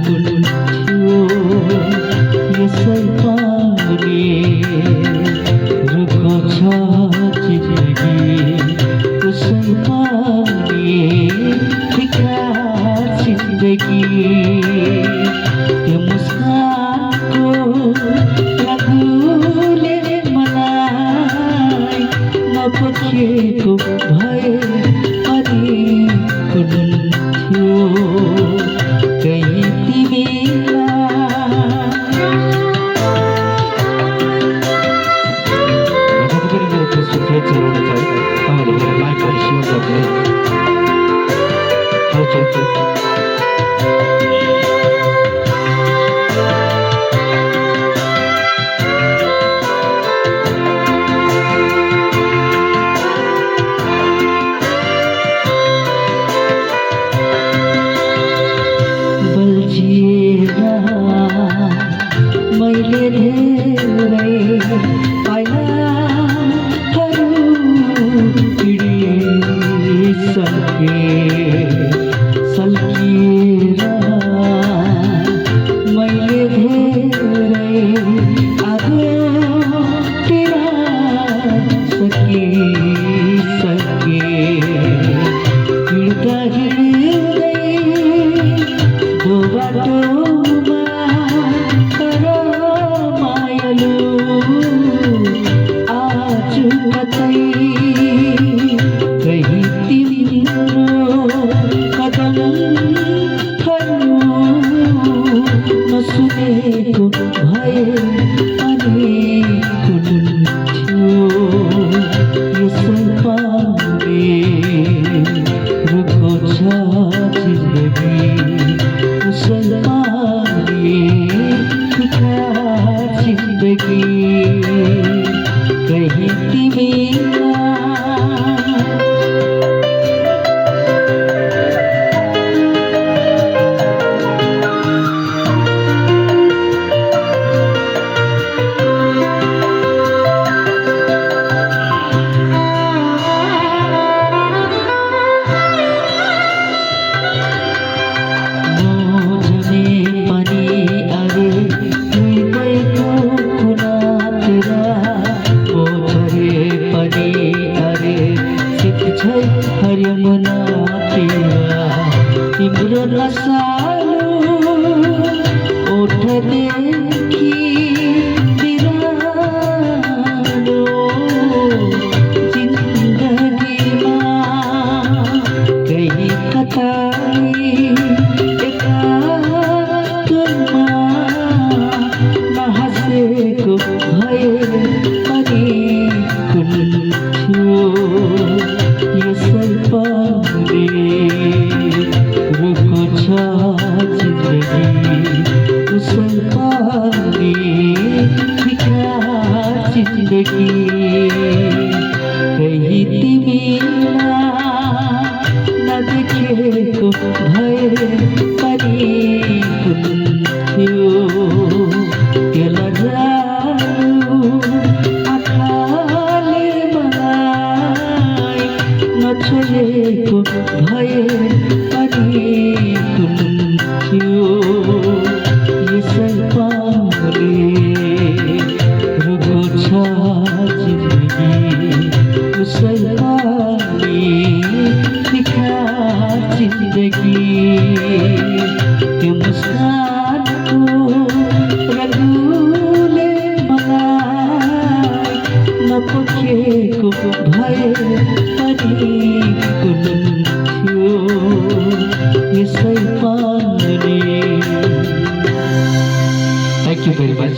हुनुहुन्थ्यो यसै पानी रुखो छ जिन्दगी उसै पानी फिका जिन्दगी त्यो मुस्कानको लागुले मलाई नपखेको भए अनि हुनुहुन्थ्यो कहीँ मैले धेरै पाइलाहरू सल्किएर मैले धेरै आगोतिर सके हिँड्दा हिँड्दै दो बाटोमा तर मायालु आज कतै कहीँ तिम्रो कदम थर्नु नसुनेको भए अनि हुनुहुन्थ्यो यसै पानी रुखो छ जिन्दगी उसै पानी फिका जिन्दगी कहीँ तिम्रो नसालु ओठदेखि बिरालो जिन्दगीमा कहीँ कतै एकान्तमा नहाँसेको भए पनि हुनुहुन्थ्यो यसै पानी रुखो छ जिन्दगी उसै पानी फिका जिन्दगी कहीँ तिमीलाई नदेखेको भए पनि हुनुहुन्थ्यो त्यो लजालु आँखाले मलाई नछोएको भए पनि हुनुहुन्थ्यो यसै पानी रुखो छ जिन्दगी उसै पानी फिका जिन्दगी त्यो मुस्कानको रगुले मलाई नपखेको भए पनि हुनुहुन्थ्यो यसै पानी। Thank you very much.